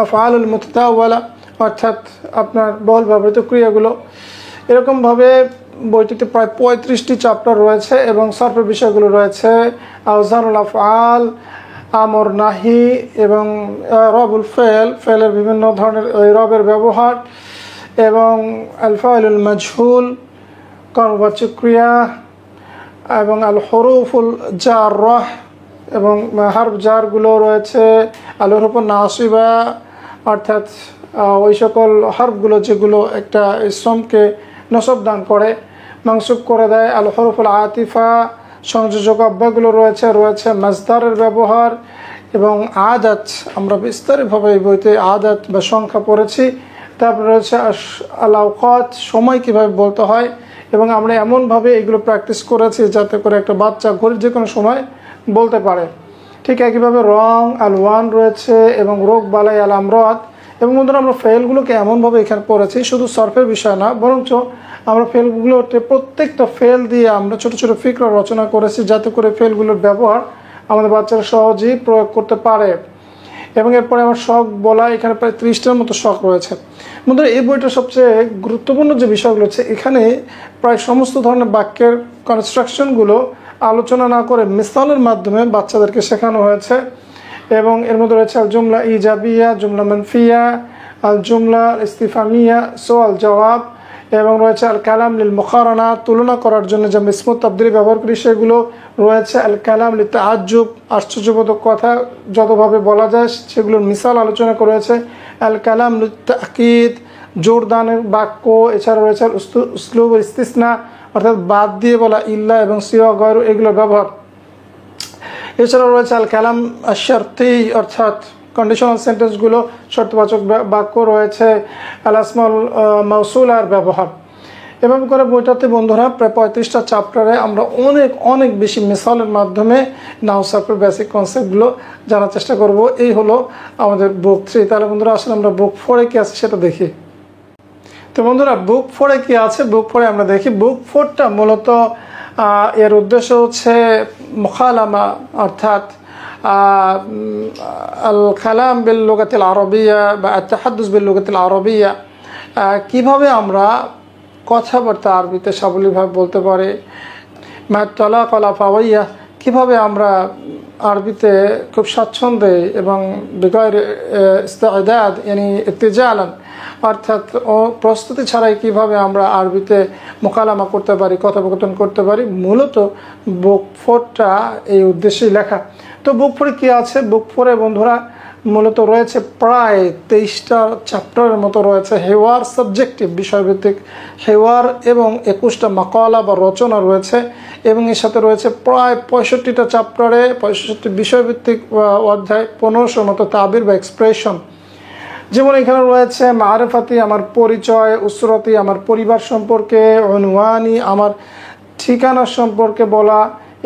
আফআলুল মুতাদাওয়ালা অর্থাৎ আপনার বহুল ব্যবহৃত ক্রিয়াগুলো, এরকমভাবে বইটিতে প্রায় 35টি চ্যাপ্টার রয়েছে। এবং সরফের বিষয়গুলো রয়েছে আওজানুল আফআল, আমর, নাহি এবং রবুল ফেলের বিভিন্ন ধরনের রবের ব্যবহার, এবং আল ফাইলুল মাজহুল কর্মবাচক ক্রিয়া এবং আল হরুফুল জাররাহ এবং হারফ জারগুলো রয়েছে আল হরুফুন নাসিবা অর্থাৎ ওই সকল হারফগুলো যেগুলো একটা ইসমকে নসব দান করে মানসুব করে দেয়। আল হরুফুল আতিফা সংযোজক অব্যয়গুলো রয়েছে মাজদারের ব্যবহার এবং আদাত, আমরা বিস্তারিতভাবে এই বইতে আদাত বা সংখ্যা পড়েছি। তারপরে রয়েছে আল আওকাত, সময় কীভাবে বলতে হয়, এবং আমরা এমনভাবে এগুলো প্র্যাকটিস করেছি যাতে করে একটা বাচ্চা ঘড়ির যে কোনো সময় বলতে পারে। ঠিক একইভাবে রং আলওয়ান রয়েছে এবং রোগ বালাই আল আমরাত। এবং বন্ধুরা আমরা ফেলগুলোকে এমনভাবে এখানে পড়েছি, শুধু সরফের বিষয় না, বরঞ্চ আমরা ফেলগুলোতে প্রত্যেকটা ফেল দিয়ে আমরা ছোট ছোট ফিকরা রচনা করেছি যাতে করে ফেলগুলোর ব্যবহার আমাদের বাচ্চারা সহজেই প্রয়োগ করতে পারে। এবং এরপরে আমার শখ বলা, এখানে প্রায় 30টার মতো শখ রয়েছে। বন্ধুরা এই বইটার সবচেয়ে গুরুত্বপূর্ণ যে বিষয়গুলো হচ্ছে এখানে প্রায় সমস্ত ধরনের বাক্যের কনস্ট্রাকশনগুলো আলোচনা না করে মিসালের মাধ্যমে বাচ্চাদেরকে শেখানো হয়েছে। এবং এর মধ্যে রয়েছে আল জুমলা ইজাবিয়া, জুমলা মানফিয়া, আল জুমলা ইস্তিফামিয়া, সোয়াল জবাব, এবং রয়েছে আল কালাম লিল মুকারানা, তুলনা করার জন্য যে ইসমুত তাবদীলি ব্যবহার করি সেগুলো রয়েছে। আল কালাম লিত তাআজ্জুব, আশ্চর্যবোধক কথা যতভাবে বলা যায় সেগুলোর মিসাল আলোচনা করেছে। আল কালাম লিত তাকিদ, জোরদানের বাক্য, এছাড়া রয়েছে উসলুব ইস্তিসনা অর্থাৎ বাদ দিয়ে বলা, ইল্লা এবং সিওয়া গয়রু এগুলোর ব্যবহার। এছাড়াও রয়েছে আল কালাম আশ-শারতি অর্থাৎ কন্ডিশনাল সেন্টেন্সগুলো, শর্তবাচক বাক্য রয়েছে, আল আসমাউল মাউসুলার ব্যবহার। এভাবে করে বইটাতে বন্ধুরা প্রায় 35টা চ্যাপ্টারে আমরা অনেক বেশি মিসালের মাধ্যমে নাহউ সারফের বেসিক কনসেপ্টগুলো জানার চেষ্টা করব। এই হলো আমাদের বুক 3। তাহলে বন্ধুরা আসলে আমরা বুক 4-এ কী আছে সেটা দেখি। তো বন্ধুরা বুক 4-এ কী আছে, বুক 4-এ আমরা দেখি। বুক 4টা মূলত এর উদ্দেশ্য হচ্ছে মুখালামা অর্থাৎ আল কালাম বিল লুগাতিল আরবিয়া বা আত-তাহাদ্দুস বিল লুগাতিল আরবিয়া, কীভাবে আমরা কথাবার্তা আরবিতে সাবলীলভাবে বলতে পারি, মা তালাক আল আফাওয়াইয়া, কীভাবে আমরা আরবিতে খুব স্বাচ্ছন্দ্যে এবং বিগয়র ইস্তিদাদ ইয়ানি ইতিজালান অর্থাৎ প্রস্তুতি ছাড়াই কিভাবে আমরা আরবিতে মোকালামা করতে পারি, কথোপকথন করতে পারি। মূলত বুক 4টা এই উদ্দেশ্যেই লেখা। তো বুক 4-এ কী আছে, বুক 4-এ বন্ধুরা মূলত রয়েছে প্রায় 23টা চ্যাপ্টারের মতো রয়েছে হেওয়ার সাবজেক্টিভ বিষয়ভিত্তিক হেওয়ার, এবং 21টা মাকালা বা রচনা রয়েছে, এবং এর সাথে রয়েছে প্রায় 65টা চ্যাপ্টারে 65 বিষয়ভিত্তিক অধ্যায়, 1500 মতো তাবির বা এক্সপ্রেশন। যেমন এখানে রয়েছে মারেফাতি আমার পরিচয়, উসরতি আমার পরিবার সম্পর্কে, উনওয়ানি আমার ঠিকানা সম্পর্কে বলা,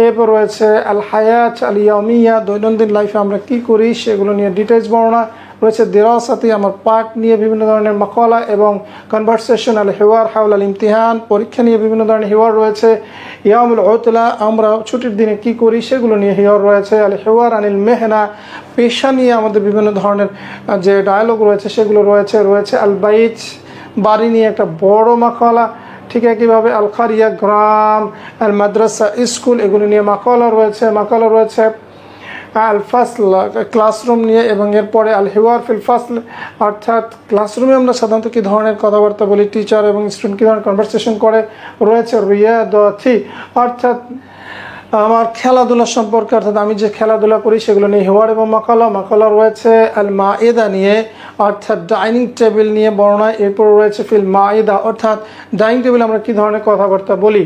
এরপর রয়েছে আল হায়াত আল ইয়ামিয়া দৈনন্দিন লাইফে আমরা কি করি সেগুলো নিয়ে ডিটেলস বর্ণনা রয়েছে। দিরাসাতি আমার পাঠ নিয়ে বিভিন্ন ধরনের মাকালা এবং কনভারসেশন। আল হেওয়ার হাউল আল ইমতিহান পরীক্ষা নিয়ে বিভিন্ন ধরনের হেওয়ার রয়েছে। ইয়ামুল উতলা আমরা ছুটির দিনে কি করি সেগুলো নিয়ে হেওয়ার রয়েছে। আল হেওয়ার আনিল মেহনা পেশা নিয়ে আমাদের বিভিন্ন ধরনের যে ডায়ালগ রয়েছে সেগুলো রয়েছে। রয়েছে আল বাইত বাড়ি নিয়ে একটা বড় মাকালা। ঠিক একইভাবে আল কারিয়া গ্রাম, আল মাদ্রাসা স্কুল এগুলো নিয়ে মাকালা রয়েছে। আল ফাসল ক্লাসরুম নিয়ে, এবং এরপরে আল হেওয়ার ফিল ফাসল অর্থাৎ ক্লাসরুমে আমরা সাধারণত কী ধরনের কথাবার্তা বলি, টিচার এবং স্টুডেন্ট কী ধরনের কনভারসেশন করে। রয়েছে রিয়াদাতি অর্থাৎ আমার খেলাধুলা সম্পর্কে, অর্থাৎ আমি যে খেলাধুলা করি সেগুলো নিয়ে হেওয়ার এবং মাকালা রয়েছে। আল মাইদা নিয়ে অর্থাৎ ডাইনিং টেবিল নিয়ে বর্ণনা। এরপর রয়েছে ফিল মাইদা অর্থাৎ ডাইনিং টেবিলে আমরা কী ধরনের কথাবার্তা বলি।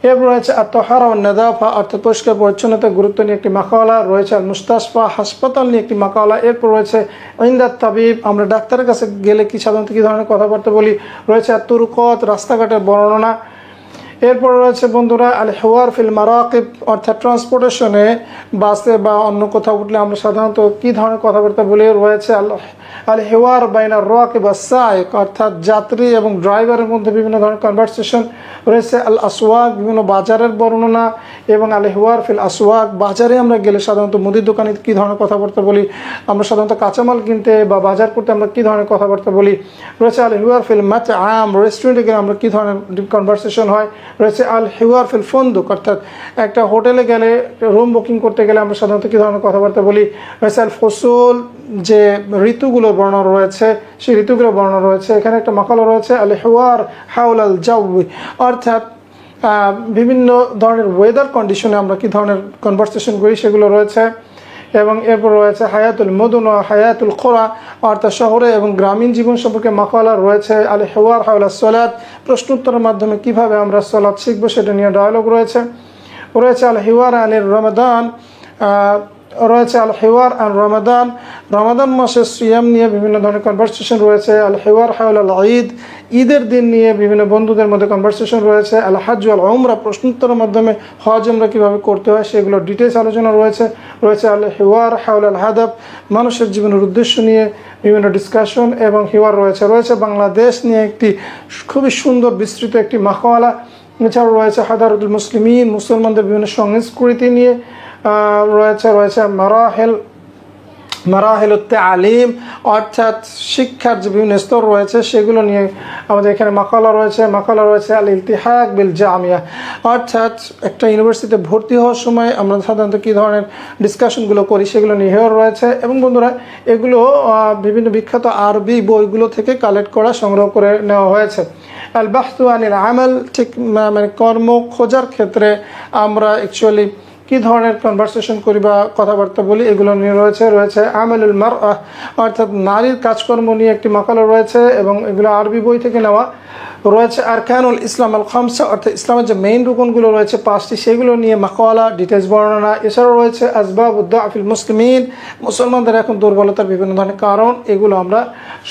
এরপর রয়েছে আত-তাহারা ওয়ান নাযাফা অর্থাৎ পরিষ্কার পরিচ্ছন্নতার গুরুত্ব নিয়ে একটি মাকালা রয়েছে। আল মুস্তাশফা হাসপাতাল নিয়ে একটি মাকালা। এরপর রয়েছে ইনদাত তাবিব আমরা ডাক্তারের কাছে গেলে কি সাধারণত কী ধরনের কথাবার্তা বলি। রয়েছে আত-তুরুকাত রাস্তাঘাটের বর্ণনা। এরপর রয়েছে বন্ধুরা আল হেওয়ার ফিল মারাকিব অর্থাৎ ট্রান্সপোর্টেশনে বাসে বা অন্য কোথাও উঠলে আমরা সাধারণত কী ধরনের কথাবার্তা বলি। রয়েছে আল হেওয়ার বাইনা রাকিব ওয়াস সাইক অর্থাৎ যাত্রী এবং ড্রাইভারের মধ্যে বিভিন্ন ধরনের কনভারসেশন। রয়েছে আল আসওয়াক বিভিন্ন বাজারের বর্ণনা, এবং আল হেওয়ার ফিল আসওয়াক বাজারে আমরা গেলে সাধারণত মুদির দোকানে কী ধরনের কথাবার্তা বলি, আমরা সাধারণত কাঁচামাল কিনতে বা বাজার করতে আমরা কী ধরনের কথাবার্তা বলি। রয়েছে আল হেওয়ার ফিল মাতআম রেস্টুরেন্টে গেলে আমরা কী ধরনের কনভারসেশন হয়। রয়েছে আল হিওয়ার ফিল ফন্দুক, অর্থাৎ একটা হোটেলে গেলে রুম বুকিং করতে গেলে আমরা সাধারণত কী ধরনের কথাবার্তা বলি। রয়েছে আল ফসুল, যে ঋতুগুলো বর্ণনা রয়েছে সেই ঋতুগুলো বর্ণনা রয়েছে। এখানে একটা মাকালা রয়েছে আল হিওয়ার হাউল আল জাউই, অর্থাৎ বিভিন্ন ধরনের ওয়েদার কন্ডিশনে আমরা কী ধরনের কনভারসেশন করি সেগুলো রয়েছে। এবং এরপর রয়েছে হায়াতুল মদুন ও হায়াতুল কোরা, অর্থাৎ শহরে এবং গ্রামীণ জীবন সম্পর্কে মাকালা রয়েছে। আল হিওয়ার হাওলা সলাত, প্রশ্নোত্তরের মাধ্যমে কিভাবে আমরা সলাত শিখবো সেটা নিয়ে ডায়ালগ রয়েছে। আল হিওয়ার আনির রমাদান, রয়েছে আল হিওয়ার আন রমাদান, রমাদান মাসের সিয়াম নিয়ে বিভিন্ন ধরনের কনভারসেশন রয়েছে। আল হিওয়ার হাওল আল ঈদ, ঈদের দিন নিয়ে বিভিন্ন বন্ধুদের মধ্যে কনভারসেশন রয়েছে। আল হাজ আল উমরা, প্রশ্নোত্তরের মাধ্যমে হজ উমরা কীভাবে করতে হয় সেগুলো ডিটেলস আলোচনা রয়েছে। আল হিওয়ার হাওল আল হাদাব, মানুষের জীবনের উদ্দেশ্য নিয়ে বিভিন্ন ডিসকাশন এবং হিওয়ার রয়েছে বাংলাদেশ নিয়ে একটি খুবই সুন্দর বিস্তৃত একটি মাকালা। এছাড়াও রয়েছে হাদারতুল মুসলিমিন, মুসলমানদের বিভিন্ন সংস্কৃতি নিয়ে রয়েছে মারাহিল তালিম, অর্থাৎ শিক্ষার যে বিভিন্ন স্তর রয়েছে সেগুলো নিয়ে আমাদের এখানে মাকালা রয়েছে আল ইলতিহাক বিল জামিয়া, অর্থাৎ একটা ইউনিভার্সিটিতে ভর্তি হওয়ার সময় আমরা সাধারণত কী ধরনের ডিসকাশনগুলো করি সেগুলো নিয়ে রয়েছে। এবং বন্ধুরা এগুলো বিভিন্ন বিখ্যাত আরবি বইগুলো থেকে কালেক্ট করা, সংগ্রহ করে নেওয়া হয়েছে। আল বাহতু আনিল আমাল, ঠিক মানে কর্ম খোঁজার ক্ষেত্রে আমরা অ্যাকচুয়ালি কী ধরনের কনভারসেশন করি বা কথাবার্তা বলি এগুলো নিয়ে রয়েছে আমালুল মারআহ, অর্থাৎ নারীর কাজকর্ম নিয়ে একটি মাকালা রয়েছে এবং এগুলো আরবি বই থেকে নেওয়া রয়েছে। আরকানুল ইসলাম আল খামসা, অর্থাৎ ইসলামের যে মেইন রুকনগুলো রয়েছে 5টি সেগুলো নিয়ে মাকালা ডিটেলস বর্ণনা। এছাড়াও রয়েছে আসবাবুদ দাফিল মুসলিমিন, মুসলমানদের এখন দুর্বলতার বিভিন্ন ধরনের কারণ, এগুলো আমরা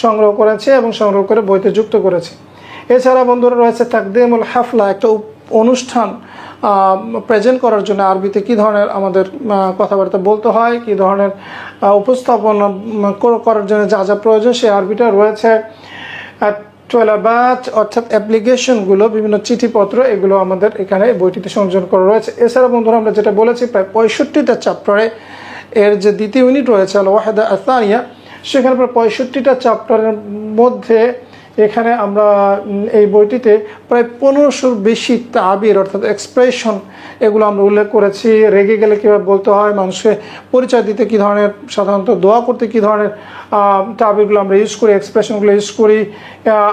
সংগ্রহ করেছি এবং সংগ্রহ করে বইতে যুক্ত করেছি। এছাড়া বন্ধুরা রয়েছে তাকদিমুল হাফলা, একটা অনুষ্ঠান প্রেজেন্ট করার জন্য আরবিতে কী ধরনের আমাদের কথাবার্তা বলতে হয়, কী ধরনের উপস্থাপনা করার জন্য যা যা প্রয়োজন সেই আরবিটা রয়েছে। টলাবাত, অর্থাৎ অ্যাপ্লিকেশনগুলো, বিভিন্ন চিঠিপত্র, এগুলো আমাদের এখানে বইটিতে সংযোজন করা রয়েছে। এছাড়া বন্ধুরা আমরা যেটা বলেছি প্রায় 65টা চ্যাপ্টারে এর যে দ্বিতীয় ইউনিট রয়েছে আল ওয়াহিদা আসানিয়া, সেখানে প্রায় 65টা চ্যাপ্টারের মধ্যে এখানে আমরা এই বইটিতে প্রায় 1500-র বেশি তাবির অর্থাৎ এক্সপ্রেশন এগুলো আমরা উল্লেখ করেছি। রেগে গেলে কীভাবে বলতে হয়, মানুষকে পরিচয় দিতে কী ধরনের, সাধারণত দোয়া করতে কী ধরনের তাবিরগুলো আমরা ইউজ করি, এক্সপ্রেশনগুলো ইউজ করি,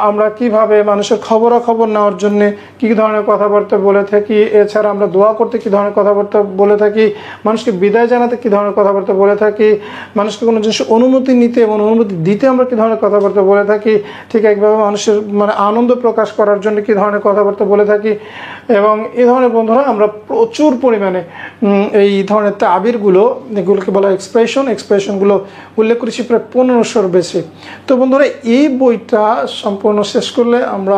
আমরা কিভাবে মানুষের খবরাখবর নেওয়ার জন্য কী ধরনের কথাবার্তা বলে থাকি, এছাড়া আমরা দোয়া করতে কী ধরনের কথাবার্তা বলে থাকি, মানুষকে বিদায় জানাতে কী ধরনের কথাবার্তা বলে থাকি, মানুষকে কোনো জিনিস অনুমতি নিতে এবং অনুমতি দিতে আমরা কী ধরনের কথাবার্তা বলে থাকি, ঠিক একভাবে মানুষের মানে আনন্দ প্রকাশ করার জন্য কী ধরনের কথাবার্তা বলে থাকি। এবং এই ধরনের বন্ধুরা আমরা প্রচুর পরিমাণে এই ধরনের তাবিরগুলো, এগুলোকে বলা এক্সপ্রেশনগুলো উল্লেখ করেছি প্রায় 1500-র বেশি। তো বন্ধুরা এই বইটা সম্পূর্ণ শেষ করলে আমরা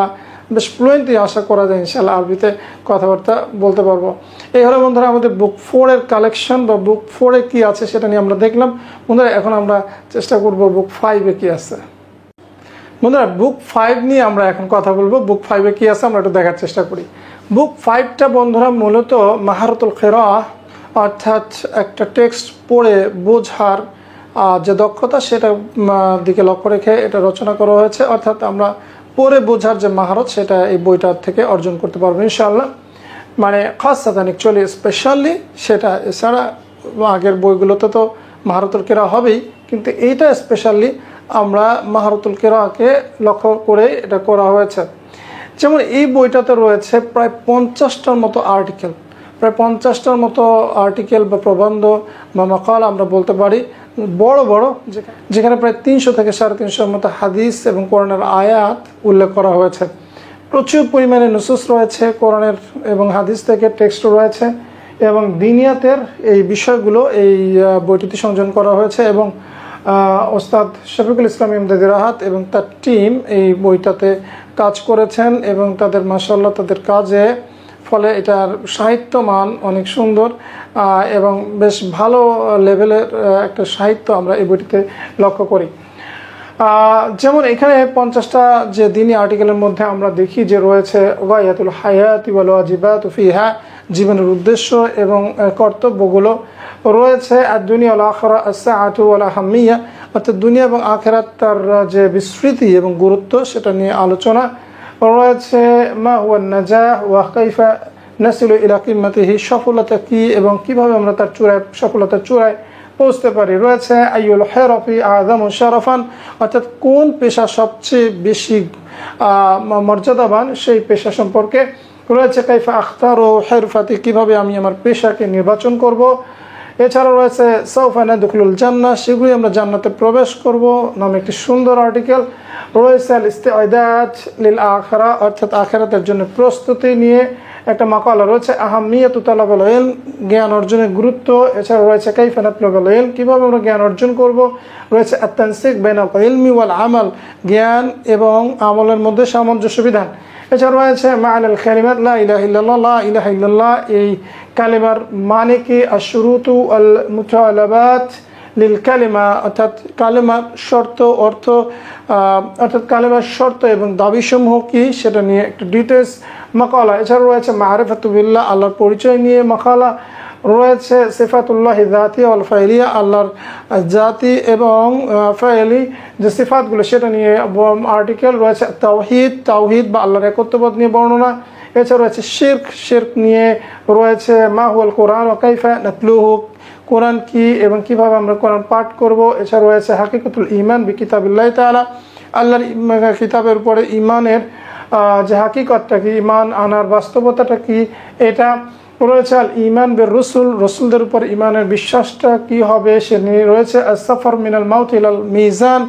বেশ ফ্লুয়েন্টলি আশা করা যায় ইনশাআল্লাহ আরবিতে কথাবার্তা বলতে পারবো। এই হলো বন্ধুরা আমাদের বুক 4-এর কালেকশন বা বুক 4-এ কী আছে সেটা নিয়ে আমরা দেখলাম। বন্ধুরা এখন আমরা চেষ্টা করব বুক 5-এ কী আছে। বন্ধুরা বুক 5 নিয়ে আমরা এখন কথা বলবো। বুক 5-এ কী আছে আমরা একটু দেখার চেষ্টা করি। বুক 5টা বন্ধুরা মূলত মাহারাতুল কিরাআহ, অর্থাৎ একটা টেক্সট পড়ে বোঝার যে দক্ষতা সেটা দিকে লক্ষ্য রেখে এটা রচনা করা হয়েছে। অর্থাৎ আমরা পড়ে বোঝার যে মাহারত সেটা এই বইটার থেকে অর্জন করতে পারবো ইনশাআল্লাহ। মানে খাসাতান অ্যাকচুয়ালি স্পেশালি সেটা, এছাড়া আগের বইগুলোতে তো মাহারাতুল কিরাআহ হবেই, কিন্তু এইটা স্পেশালি আমরা মাহারাতুল কিরাআহকে লক্ষ্য করে এটা করা হয়েছে। যেমন এই বইটাতে রয়েছে প্রায় 50টার মতো আর্টিকেল, প্রায় 50টার মতো আর্টিকেল বা প্রবন্ধ বা মাকাল আমরা বলতে পারি, বড় বড়, যেখানে প্রায় 300 থেকে 350-এর মতো হাদিস এবং কোরআনের আয়াত উল্লেখ করা হয়েছে। প্রচুর পরিমাণে নুসুস রয়েছে কোরআনের এবং হাদিস থেকে, টেক্সট রয়েছে এবং দিনিয়াতের এই বিষয়গুলো এই বইটিতে সংযোজন করা হয়েছে। এবং ওস্তাদ শফিকুল ইসলাম ইমদাদী রাহাত এবং তার টিম এই বইটাতে কাজ করেছেন এবং তাদের মাশাআল্লাহ তাদের কাজে ফলে এটার সাহিত্য মান অনেক সুন্দর এবং বেশ ভালো লেভেলের একটা সাহিত্য আমরা এই বইটিতে লক্ষ্য করি। যেমন এখানে 50টা যে দিনী আর্টিকেলের মধ্যে আমরা দেখি যে রয়েছে গায়াতুল হায়াতি ওয়াল ওয়াজিবাতু ফিহা, জীবনের উদ্দেশ্য এবং কর্তব্যগুলো রয়েছে। আর দুনিয়া ওয়াল আখিরা আস-সাআতু ওয়াল আহাম্মিয়া, অর্থাৎ দুনিয়া এবং আখিরাত তার যে বিস্তৃতি এবং গুরুত্ব সেটা নিয়ে আলোচনা রয়েছে মা হুয়া নাজাহ ওয়া কাইফা নাসিলু ইলা কিম্মাতিহি, সফলতা কি এবং কিভাবে আমরা তার চূড়ায় সফলতার চূড়ায় পৌঁছতে পারি। রয়েছে আইয়ুল হিরফি আযামু শারাফান, অর্থাৎ কোন পেশা সবচেয়ে বেশি মর্যাদাবান সেই পেশা সম্পর্কে। রয়েছে কাইফা আখতারু হিরফাতি, কিভাবে আমি আমার পেশাকে নির্বাচন করব। এছাড়াও রয়েছে সাউফা নাদখুলুল জান্নাহ, শীঘ্রই আমরা জান্নাতে প্রবেশ করব নামে একটি সুন্দর আর্টিকেল। রয়েছে আল ইস্তিআদাদ লিল আখিরা, অর্থাৎ আখিরাতের জন্য প্রস্তুতি নিয়ে একটা মাকালা। রয়েছে আহাম্মিয়াতু তালাবুল ইলম, জ্ঞান অর্জনের গুরুত্ব। এছাড়া রয়েছে কাইফা নাতলুবুল ইলম, কিভাবে আমরা জ্ঞান অর্জন করব। রয়েছে আত-তানসিক বাইনাল ইলমি ওয়াল আমাল, জ্ঞান এবং আমলের মধ্যে সামঞ্জস্য বিধান। এছাড়া রয়েছে মা'নাল কালিমাত লা ইলাহা ইল্লাল্লাহ, লা ইলাহা ইল্লাল্লাহ এই কালিমার মানে কি, আশ-শুরুতু আল মুতালাবাত লিল কালিমা, অর্থাৎ কালিমার শর্ত অর্থ, অর্থাৎ কালিমার শর্ত এবং দাবিসমূহ কি সেটা নিয়ে একটু ডিটেলস মাকালা। এছাড়া রয়েছে মারিফাতু বিল্লাহ, আল্লাহর পরিচয় নিয়ে মাকালা। রয়েছে সিফাতুল্লাহি যাতি ওয়াল ফাইলিয়া, আল্লাহর জাতি এবং ফাইলি যে সিফাতগুলো সেটা নিয়ে আর্টিকেল। রয়েছে তাওহীদ, তাওহীদ বা আল্লাহর একত্ববোধ নিয়ে বর্ণনা। এছাড়া রয়েছে শিরক, শিরক নিয়ে রয়েছে মা হুয়াল কোরআন ওয়া কাইফা নাতলুহু, কোরআন কি এবং কিভাবে আমরা কোরআন পাঠ করব। এছাড়া রয়েছে হাকিকাতুল ঈমান বি কিতাবিল্লাহি তাআলা, আল্লাহর কিতাবের উপরে ঈমানের যে হাকিকতটা কি, ঈমান আনার বাস্তবতাটা কি এটা। রয়েছে আল ঈমান বির রসুল, রসুলদের উপর ঈমানের বিশ্বাসটা কি হবে সে নিয়ে। রয়েছে আস-সাফার মিনাল মাউত ইলাল মিজান,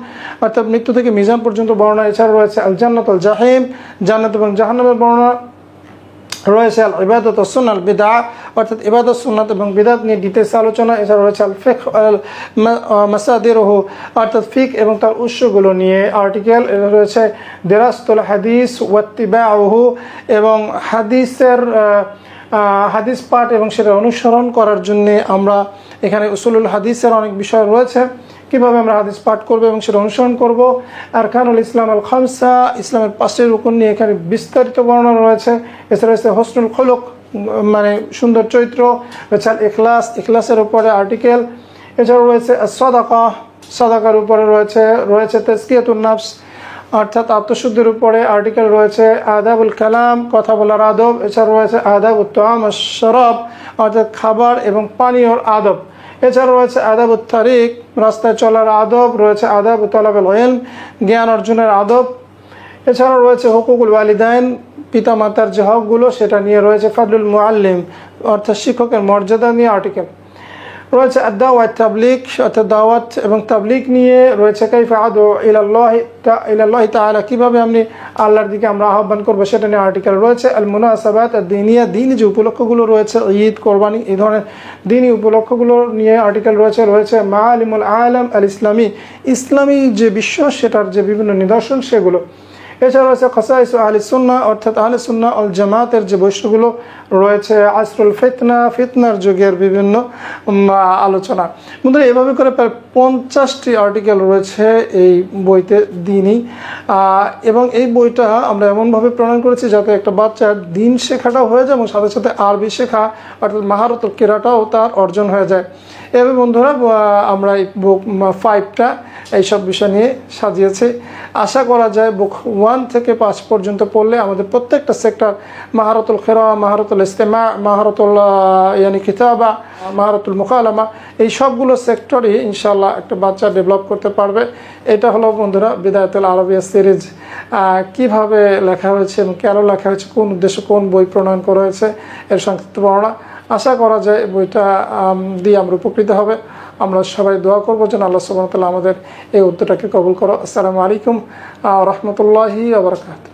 অর্থাৎ মৃত্যু থেকে মিজান পর্যন্ত বর্ণনা। এছাড়া রয়েছে আল জান্নাত ওয়াল জাহিম, জান্নাত এবং জাহান্নামের বর্ণনা। রয়েছে আল ইবাদত ওয়াস সুন্নাহ আল বিদআ, অর্থাৎ ইবাদত সুন্নাত এবং বিদআত নিয়ে ডিটেইলস আলোচনা। এছাড়া রয়েছে আল ফিকহ আল মাসাদিরুহু, অর্থাৎ ফিকহ এবং তার উৎসগুলো নিয়ে আর্টিকেল। রয়েছে দিরাসাতুল হাদিস ওয়া ইত্তিবাউহু, এবং হাদিসের হাদিস পাঠ এবং সেটা অনুসরণ করার জন্য আমরা এখানে উসুলুল হাদিসের অনেক বিষয় রয়েছে, কিভাবে আমরা হাদিস পাঠ করব এবং সেটা অনুসরণ করব। আরকানুল ইসলাম আল খামসা, ইসলামের 5টি রুকন নিয়ে এখানে বিস্তারিত বর্ণনা রয়েছে। এছাড়া রয়েছে হোসনুল খুলুক, মানে সুন্দর চরিত্র। রয়েছে আল ইখলাস, ইখলাসের উপরে আর্টিকেল। এছাড়া রয়েছে সাদাকা, সাদাকার উপরে রয়েছে তাজকিয়াতুন নাফস, অর্থাৎ আত্মশুদ্ধির উপরে আর্টিকেল। রয়েছে আদাবুল কালাম, কথা বলার আদব। এছাড়া রয়েছে আদাবুত তাআম ওয়াশ শারাব, অর্থাৎ খাবার এবং পানীয়র আদব। এছাড়া রয়েছে আদাবুত তারিক, রাস্তায় চলার আদব। রয়েছে আদাবু তালাবুল ইলম, জ্ঞান অর্জনের আদব। এছাড়া রয়েছে হুকুকুল ওয়ালিদাইন, পিতা মাতার যে হকগুলো সেটা নিয়ে রয়েছে ফাদলুল মুআল্লিম, অর্থাৎ শিক্ষকের মর্যাদা নিয়ে আর্টিকেল। রয়েছে আদ-দাওয়া ওয়াত তাবলীগ, অর্থাৎ দাওয়াত এবং তাবলীগ নিয়ে। রয়েছে কাইফা আদু ইলাল্লাহি তাআলা, কিভাবে আমি আল্লাহর দিকে আমরা আহ্বান করব সেটা নিয়ে আর্টিকেল। রয়েছে আল মুনাসাবাত আদ-দীনিয়া, দ্বীনি যে উপলক্ষগুলো রয়েছে, ঈদ, কোরবানি, এই ধরনের দ্বীনি উপলক্ষগুলো নিয়ে আর্টিকেল রয়েছে। রয়েছে মাআলিমুল আলাম আল ইসলামী, ইসলামী যে বিশ্ব সেটার যে বিভিন্ন নিদর্শন সেগুলো। এছাড়া রয়েছে খাসাইস আহলে সুন্নাহ, অর্থাৎ আহলে সুন্নাহ ওয়াল জামাতের যে বৈশিষ্ট্যগুলো রয়েছে। আসরুল ফিতনা, ফিতনার যুগের বিভিন্ন আলোচনা। বন্ধুরা, এভাবে করে প্রায় 50টি আর্টিকেল রয়েছে এই বইতে দ্বীনি, এবং এই বইটা আমরা এমনভাবে প্রণয়ন করেছি যাতে একটা বাচ্চার দিন শেখাটাও হয়ে যায় এবং সাথে সাথে আরবি শেখা, অর্থাৎ মাহারতুল কিরাটাও তার অর্জন হয়ে যায়। এভাবে বন্ধুরা আমরা এই বুক 5টা এইসব বিষয় নিয়ে সাজিয়েছি। আশা করা যায় বুক 1 থেকে 5 পর্যন্ত পড়লে আমাদের প্রত্যেকটা সেক্টর, মাহারতুল কিরা, মাহারতুল ইস্তিমা, মাহারতুল কিতাবা, মাহারতুল মুকালামা, এই সবগুলো সেক্টরই ইনশাআল্লাহ একটা বাচ্চা ডেভেলপ করতে পারবে। এটা হলো বন্ধুরা বিদায়াতুল আরবিয়া সিরিজ, কিভাবে লেখা হয়েছে এবং কেন লেখা হয়েছে, কোন উদ্দেশ্যে কোন বই প্রণয়ন করা হয়েছে এর সংক্ষিপ্ত বর্ণনা। আশা করা যায় বইটা দিয়ে আমরা উপকৃত হবে। আমরা সবাই দোয়া করবো যেন আল্লাহ সুবহানাহু ওয়া তাআলা আমাদের এই উদ্যোগটাকে কবুল করো। আসসালামু আলাইকুম ওয়া রাহমাতুল্লাহি ওয়া বারাকাতুহু।